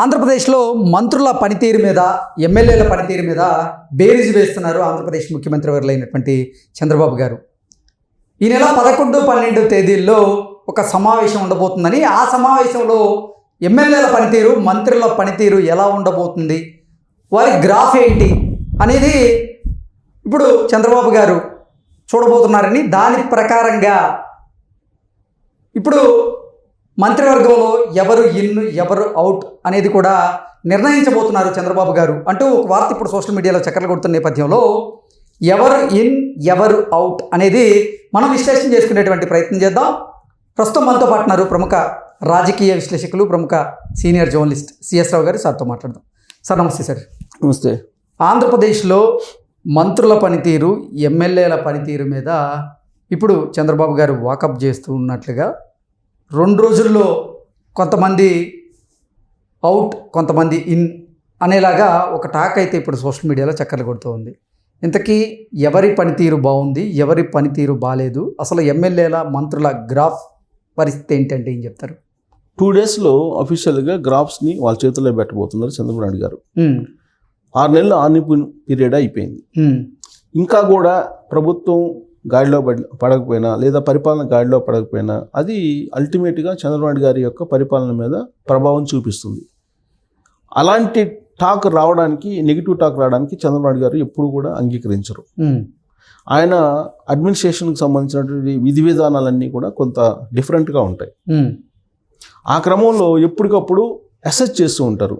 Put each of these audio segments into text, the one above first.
ఆంధ్రప్రదేశ్లో మంత్రుల పనితీరు మీద ఎమ్మెల్యేల పనితీరు మీద బేరీజు వేస్తున్నారు ఆంధ్రప్రదేశ్ ముఖ్యమంత్రి వర్యులైనటువంటి చంద్రబాబు గారు. ఈ నెల 11, 12 తేదీల్లో ఒక సమావేశం ఉండబోతుందని, ఆ సమావేశంలో ఎమ్మెల్యేల పనితీరు, మంత్రుల పనితీరు ఎలా ఉండబోతుంది, వారి గ్రాఫ్ ఏంటి అనేది ఇప్పుడు చంద్రబాబు గారు చూడబోతున్నారని, దాని ప్రకారంగా ఇప్పుడు మంత్రివర్గంలో ఎవరు ఇన్ ఎవరు అవుట్ అనేది కూడా నిర్ణయించబోతున్నారు చంద్రబాబు గారు అంటూ ఒక వార్త ఇప్పుడు సోషల్ మీడియాలో చక్కర్లు కొడుతున్న నేపథ్యంలో ఎవరు ఇన్ ఎవరు అవుట్ అనేది మనం విశ్లేషణ చేసుకునేటువంటి ప్రయత్నం చేద్దాం. ప్రస్తుతం మనతో పాటున్నారు ప్రముఖ రాజకీయ విశ్లేషకులు, ప్రముఖ సీనియర్ జర్నలిస్ట్ సిఎస్ రావు గారు. సార్తో మాట్లాడదాం. సార్ నమస్తే. సార్ నమస్తే. ఆంధ్రప్రదేశ్లో మంత్రుల పనితీరు, ఎమ్మెల్యేల పనితీరు మీద ఇప్పుడు చంద్రబాబు గారు వాకప్ చేస్తూ ఉన్నట్లుగా 2 రోజుల్లో కొంతమంది అవుట్, కొంతమంది ఇన్ అనేలాగా ఒక టాక్ అయితే ఇప్పుడు సోషల్ మీడియాలో చక్కర్లు కొడుతూ ఉంది. ఇంతకీ ఎవరి పనితీరు బాగుంది, ఎవరి పనితీరు బాగాలేదు, అసలు ఎమ్మెల్యేల మంత్రుల గ్రాఫ్ పరిస్థితి ఏంటంటే ఏం చెప్తారు? 2 డేస్లో అఫీషియల్గా గ్రాఫ్స్ని వాళ్ళ చేతుల్లో పెట్టబోతున్నారు చంద్రబాబు నాయుడు గారు. 6 నెలలు ఆనిపోయిన పీరియడ్ అయిపోయింది. ఇంకా కూడా ప్రభుత్వం గాడిలో పడకపోయినా, లేదా పరిపాలన గాడిలో పడకపోయినా, అది అల్టిమేట్గా చంద్రబాబు నాయుడు గారి యొక్క పరిపాలన మీద ప్రభావం చూపిస్తుంది. అలాంటి టాక్ రావడానికి, నెగిటివ్ టాక్ రావడానికి చంద్రబాబు నాయుడు గారు ఎప్పుడు కూడా అంగీకరించరు. ఆయన అడ్మినిస్ట్రేషన్కి సంబంధించినటువంటి విధి విధానాలన్నీ కూడా కొంత డిఫరెంట్గా ఉంటాయి. ఆ క్రమంలో ఎప్పటికప్పుడు అసెస్ చేస్తూ ఉంటారు.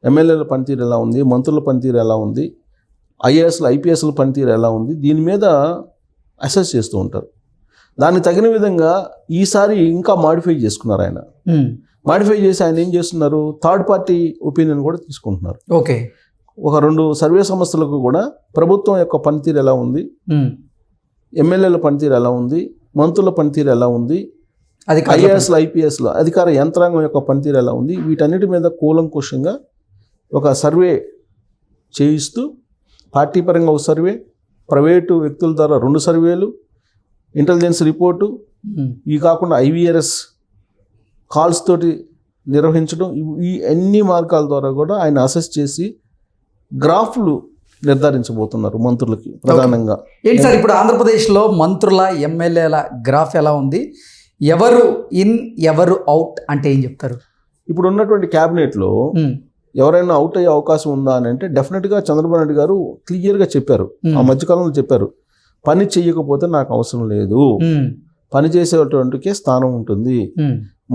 ఎమ్మెల్యేల పనితీరు ఎలా ఉంది, మంత్రుల పనితీరు ఎలా ఉంది, ఐఏఎస్లు ఐపీఎస్ల పనితీరు ఎలా ఉంది, దీని మీద అసెస్ చేస్తూ ఉంటారు. దానికి తగిన విధంగా ఈసారి ఇంకా మాడిఫై చేసుకున్నారు. ఆయన మాడిఫై చేసి ఆయన ఏం చేస్తున్నారు, థర్డ్ పార్టీ ఒపీనియన్ కూడా తీసుకుంటున్నారు. ఓకే, ఒక 2 సర్వే సంస్థలకు కూడా ప్రభుత్వం యొక్క పనితీరు ఎలా ఉంది, ఎమ్మెల్యేల పనితీరు ఎలా ఉంది, మంత్రుల పనితీరు ఎలా ఉంది, ఐఏఎస్లు ఐపీఎస్లు అధికార యంత్రాంగం యొక్క పనితీరు ఎలా ఉంది, వీటన్నిటి మీద కూలంకుషంగా ఒక సర్వే చేయిస్తూ, పార్టీ పరంగా ఒక సర్వే, ప్రైవేటు వ్యక్తుల ద్వారా 2 సర్వేలు, ఇంటెలిజెన్స్ రిపోర్టు, ఇవి కాకుండా ఐవీఆర్ఎస్ కాల్స్ తోటి నిర్వహించడం, ఈ అన్ని మార్గాల ద్వారా కూడా ఆయన అసెస్ చేసి గ్రాఫ్లు నిర్ధారించబోతున్నారు మంత్రులకి ప్రధానంగా. ఏంటి సార్ ఇప్పుడు ఆంధ్రప్రదేశ్లో మంత్రుల ఎమ్మెల్యేల గ్రాఫ్ ఎలా ఉంది, ఎవరు ఇన్ ఎవరు అవుట్ అంటే ఏం చెప్తారు? ఇప్పుడు ఉన్నటువంటి క్యాబినెట్లో ఎవరైనా అవుట్ అయ్యే అవకాశం ఉందా అని అంటే డెఫినెట్గా చంద్రబాబు నాయుడు గారు క్లియర్గా చెప్పారు. ఆ మధ్యకాలంలో చెప్పారు, పని చెయ్యకపోతే నాకు అవసరం లేదు, పని చేసేటువంటికే స్థానం ఉంటుంది,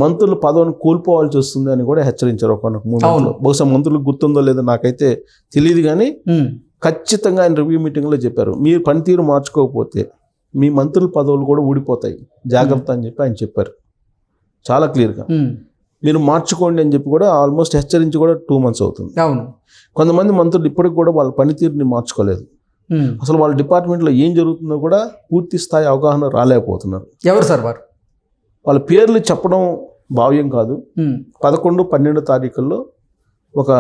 మంత్రులు పదవిని కోల్పోవాల్సి వస్తుంది అని కూడా హెచ్చరించారు ఒక మూమెంట్లో. బహుశా మంత్రులకు గుర్తుందో లేదో నాకైతే తెలియదు, కానీ ఖచ్చితంగా ఆయన రివ్యూ మీటింగ్లో చెప్పారు, మీరు పనితీరు మార్చుకోకపోతే మీ మంత్రుల పదవులు కూడా ఊడిపోతాయి, జాగ్రత్త అని చెప్పి ఆయన చెప్పారు చాలా క్లియర్గా. మీరు మార్చుకోండి అని చెప్పి కూడా ఆల్మోస్ట్ హెచ్చరించి కూడా 2 months అవుతుంది. అవును, కొంతమంది మంత్రులు ఇప్పటికి కూడా వాళ్ళ పనితీరుని మార్చుకోలేదు. అసలు వాళ్ళ డిపార్ట్మెంట్లో ఏం జరుగుతుందో కూడా పూర్తి స్థాయి అవగాహన రాలేకపోతున్నారు. ఎవరు సార్ వారు? వాళ్ళ పేర్లు చెప్పడం భావ్యం కాదు. 11, 12 తారీఖుల్లో ఒక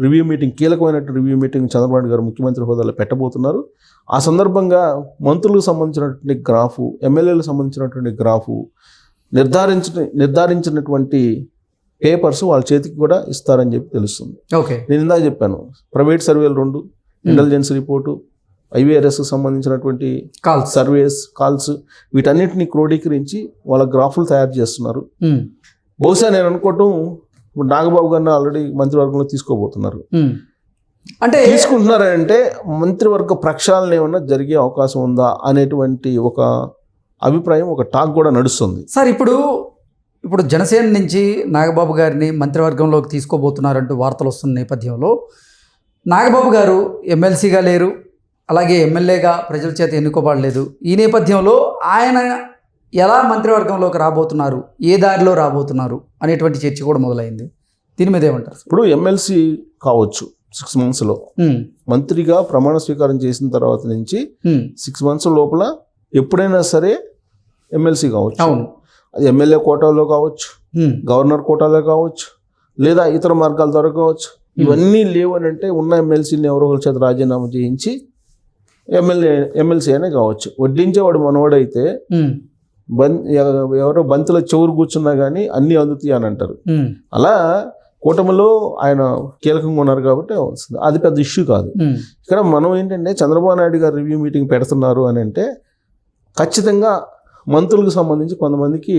రివ్యూ మీటింగ్, కీలకమైనటువంటి రివ్యూ మీటింగ్ చంద్రబాబు నాయుడు గారు ముఖ్యమంత్రి హోదాలో పెట్టబోతున్నారు. ఆ సందర్భంగా మంత్రులకు సంబంధించినటువంటి గ్రాఫు, ఎమ్మెల్యేలకు సంబంధించినటువంటి గ్రాఫు నిర్ధారించినటువంటి పేపర్స్ వాళ్ళ చేతికి కూడా ఇస్తారని చెప్పి తెలుస్తుంది. ఓకే, నేను ఇందాక చెప్పాను, ప్రైవేట్ సర్వేలు 2, ఇంటెలిజెన్స్ రిపోర్టు, ఐవీఆర్ఎస్కి సంబంధించినటువంటి సర్వేస్ కాల్స్, వీటన్నిటిని క్రోడీకరించి వాళ్ళ గ్రాఫులు తయారు చేస్తున్నారు. బహుశా నేను అనుకోవటం నాగబాబు గారిని ఆల్రెడీ మంత్రివర్గంలో తీసుకోబోతున్నారు. అంటే తీసుకుంటున్నారంటే మంత్రివర్గ ప్రక్షాళన ఏమన్నా జరిగే అవకాశం ఉందా అనేటువంటి ఒక అభిప్రాయం, ఒక టాక్ కూడా నడుస్తుంది. సార్ ఇప్పుడు జనసేన నుంచి నాగబాబు గారిని మంత్రివర్గంలోకి తీసుకోబోతున్నారంటూ వార్తలు వస్తున్న నేపథ్యంలో నాగబాబు గారు ఎమ్మెల్సీగా లేరు, అలాగే ఎమ్మెల్యేగా ప్రజల చేత ఎన్నుకోబడలేదు. ఈ నేపథ్యంలో ఆయన ఎలా మంత్రివర్గంలోకి రాబోతున్నారు, ఏ దారిలో రాబోతున్నారు అనేటువంటి చర్చ కూడా మొదలైంది. దీని మీద ఏమంటారు? ఇప్పుడు ఎమ్మెల్సీ కావచ్చు 6 monthsలో, మంత్రిగా ప్రమాణ స్వీకారం చేసిన తర్వాత నుంచి 6 months లోపల ఎప్పుడైనా సరే ఎమ్మెల్సీ కావచ్చు. అవును, అది ఎమ్మెల్యే కోటాలో కావచ్చు, గవర్నర్ కోటాలో కావచ్చు, లేదా ఇతర మార్గాల ద్వారా కావచ్చు. ఇవన్నీ లేవు అని అంటే ఉన్న ఎమ్మెల్సీని ఎవరో ఒకరి చేత రాజీనామా చేయించి ఎమ్మెల్సీ అయినా కావచ్చు. వడ్డించేవాడు మనవాడైతే ఎవరో బంతిలో చెవురు కూర్చున్నా కానీ అన్నీ అందుతాయి అని అంటారు. అలా కూటమిలో ఆయన కీలకంగా ఉన్నారు కాబట్టి వస్తుంది. అది పెద్ద ఇష్యూ కాదు. ఇక్కడ మనం ఏంటంటే చంద్రబాబు నాయుడు గారు రివ్యూ మీటింగ్ పెడుతున్నారు అని అంటే ఖచ్చితంగా మంత్రులకు సంబంధించి కొంతమందికి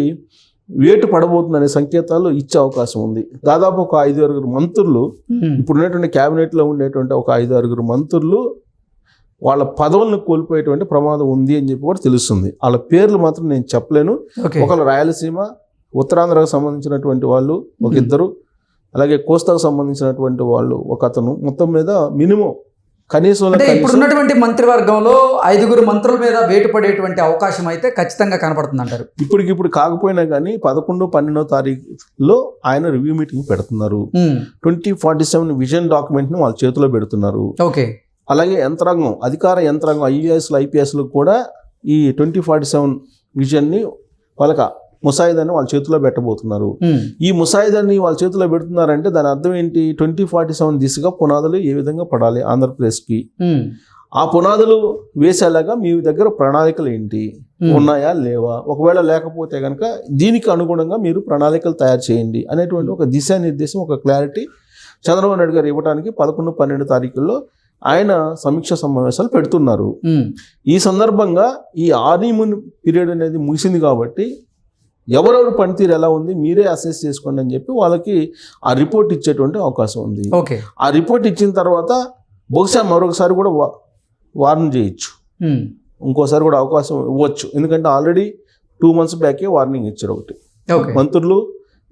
వేటు పడబోతుందనే సంకేతాలు ఇచ్చే అవకాశం ఉంది. దాదాపు ఒక 5-6 మంత్రులు ఇప్పుడు ఉన్నటువంటి క్యాబినెట్లో ఉండేటువంటి ఒక 5-6 మంత్రులు వాళ్ళ పదవులను కోల్పోయేటువంటి ప్రమాదం ఉంది అని చెప్పి కూడా తెలుస్తుంది. వాళ్ళ పేర్లు మాత్రం నేను చెప్పలేను. ఒకళ్ళు రాయలసీమ, ఉత్తరాంధ్రకు సంబంధించినటువంటి వాళ్ళు ఒక ఇద్దరు, అలాగే కోస్తాకు సంబంధించినటువంటి వాళ్ళు ఒక అతను, మొత్తం మీద మినిమం కనీసం ఇప్పుడున్నటువంటి మంత్రివర్గంలో 5 మంత్రుల మీద వేటు పడేటువంటి అవకాశం అయితే ఖచ్చితంగా కనపడుతుంది అంటారు. ఇప్పటికిప్పుడు కాకపోయినా కానీ 11-12 తారీఖులో ఆయన రివ్యూ మీటింగ్ పెడుతున్నారు. 2047 విజన్ డాక్యుమెంట్ ని వాళ్ళ చేతిలో పెడుతున్నారు. ఓకే. అలాగే యంత్రాంగం, అధికార యంత్రాంగం ఐఏఎస్లు ఐపీఎస్లు కూడా ఈ 2047 విజన్ని వాళ్ళకి ముసాయిదాన్ని వాళ్ళ చేతిలో పెట్టబోతున్నారు. ఈ ముసాయిదాన్ని వాళ్ళ చేతిలో పెడుతున్నారంటే దాని అర్థం ఏంటి? 2047 దిశగా పునాదులు ఏ విధంగా పడాలి ఆంధ్రప్రదేశ్కి, ఆ పునాదులు వేసేలాగా మీ దగ్గర ప్రణాళికలు ఏంటి, ఉన్నాయా లేవా, ఒకవేళ లేకపోతే కనుక దీనికి అనుగుణంగా మీరు ప్రణాళికలు తయారు చేయండి అనేటువంటి ఒక దిశానిర్దేశం, ఒక క్లారిటీ చంద్రబాబు నాయుడు గారు ఇవ్వడానికి 11-12 తారీఖుల్లో ఆయన సమీక్ష సమావేశాలు పెడుతున్నారు. ఈ సందర్భంగా ఈ ఆర్నిమూన్ పీరియడ్ అనేది ముగిసింది కాబట్టి ఎవరెవరు పనితీరు ఎలా ఉంది మీరే అసెస్ చేసుకోండి అని చెప్పి వాళ్ళకి ఆ రిపోర్ట్ ఇచ్చేటువంటి అవకాశం ఉంది. ఆ రిపోర్ట్ ఇచ్చిన తర్వాత బహుశా మరొకసారి కూడా వార్న్ చేయొచ్చు, ఇంకోసారి కూడా అవకాశం ఇవ్వచ్చు. ఎందుకంటే ఆల్రెడీ 2 months బ్యాకే వార్నింగ్ ఇచ్చారు. ఒకటి, మంత్రులు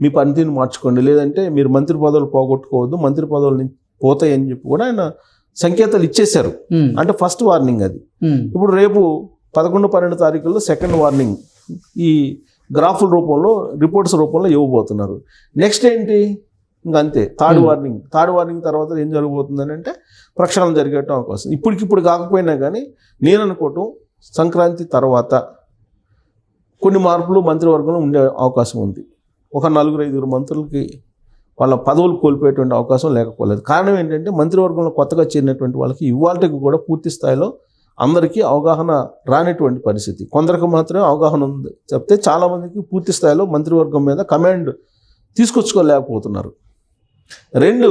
మీ పనితీరుని మార్చుకోండి, లేదంటే మీరు మంత్రి పదవులు పోగొట్టుకోవద్దు, మంత్రి పదవులు పోతాయి అని చెప్పి కూడా ఆయన సంకేతాలు ఇచ్చేశారు. అంటే ఫస్ట్ వార్నింగ్ అది. ఇప్పుడు రేపు 11-12 తారీఖుల్లో సెకండ్ వార్నింగ్ ఈ గ్రాఫుల రూపంలో, రిపోర్ట్స్ రూపంలో ఇవ్వబోతున్నారు. నెక్స్ట్ ఏంటి? ఇంకా అంతే, థర్డ్ వార్నింగ్ తర్వాత ఏం జరగబోతుందని అంటే ప్రక్షాళన జరిగేట అవకాశం. ఇప్పటికిప్పుడు కాకపోయినా కానీ నేను అనుకోవటం సంక్రాంతి తర్వాత కొన్ని మార్పులు మంత్రివర్గంలో ఉండే అవకాశం ఉంది. ఒక 4-5 మంత్రులకి వాళ్ళ పదవులు కోల్పోయేటువంటి అవకాశం లేకపోలేదు. కారణం ఏంటంటే మంత్రివర్గంలో కొత్తగా చేరినటువంటి వాళ్ళకి ఇవాళకి కూడా పూర్తి స్థాయిలో అందరికీ అవగాహన రానటువంటి పరిస్థితి. కొందరికి మాత్రమే అవగాహన ఉంది చెప్తే, చాలామందికి పూర్తి స్థాయిలో మంత్రివర్గం మీద కమాండ్ తీసుకొచ్చుకోలేకపోతున్నారు. 2,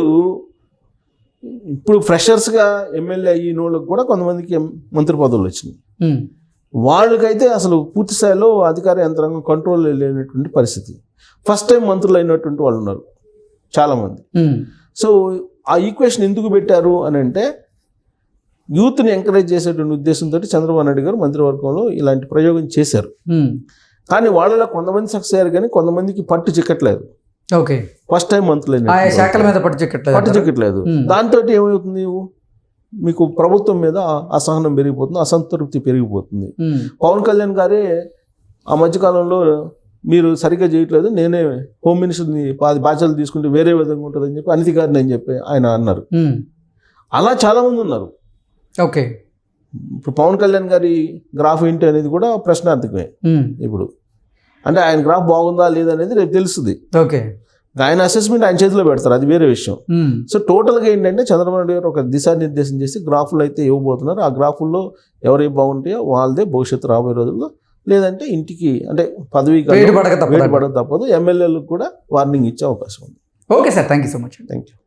ఇప్పుడు ఫ్రెషర్స్గా ఎమ్మెల్యే అయిన వాళ్ళకి కూడా కొంతమందికి మంత్రి పదవులు వచ్చినాయి. వాళ్ళకైతే అసలు పూర్తి స్థాయిలో అధికార యంత్రాంగం కంట్రోల్ లేనటువంటి పరిస్థితి. ఫస్ట్ టైం మంత్రులు అయినటువంటి వాళ్ళు ఉన్నారు చాలామంది. సో ఆ ఈక్వేషన్ ఎందుకు పెట్టారు అని అంటే యూత్ని ఎంకరేజ్ చేసేటువంటి ఉద్దేశంతో చంద్రబాబు నాయుడు గారు మంత్రివర్గంలో ఇలాంటి ప్రయోగం చేశారు. కానీ వాళ్ళలో కొంతమంది సక్సెస్ అయ్యారు, కానీ కొంతమందికి పట్టు చిక్కట్లేదు. ఫస్ట్ టైం మంత్రులు శాఖల మీద పట్టు చిక్కట్లేదు. దాంతో ఏమవుతుంది? మీకు ప్రభుత్వం మీద అసహనం పెరిగిపోతుంది, అసంతృప్తి పెరిగిపోతుంది. పవన్ కళ్యాణ్ గారే ఆ మధ్యకాలంలో మీరు సరిగ్గా చేయట్లేదు, నేనే హోమ్ మినిస్టర్ని బాధ్యతలు తీసుకుంటే వేరే విధంగా ఉంటుందని చెప్పి అనితి గారిని అని చెప్పి ఆయన అన్నారు. అలా చాలామంది ఉన్నారు. ఇప్పుడు పవన్ కళ్యాణ్ గారి గ్రాఫ్ ఏంటి అనేది కూడా ప్రశ్నార్థకమే. ఇప్పుడు అంటే ఆయన గ్రాఫ్ బాగుందా లేదా అనేది రేపు తెలుస్తుంది. ఆయన అసెస్మెంట్ ఆయన చేతిలో పెడతారు, అది వేరే విషయం. సో టోటల్గా ఏంటంటే చంద్రబాబు నాయుడు గారు ఒక దిశానిర్దేశం చేసి గ్రాఫ్లు అయితే ఇవ్వబోతున్నారు. ఆ గ్రాఫుల్లో ఎవరేం బాగుంటాయో వాళ్ళదే భవిష్యత్తు రాబోయే రోజుల్లో, లేదంటే ఇంటికి అంటే పదవి వేడి పడక తప్పదు, ఎమ్మెల్యేలకు కూడా వార్నింగ్ ఇచ్చే అవకాశం ఉంది. Okay sir, thank you so much. Thank you.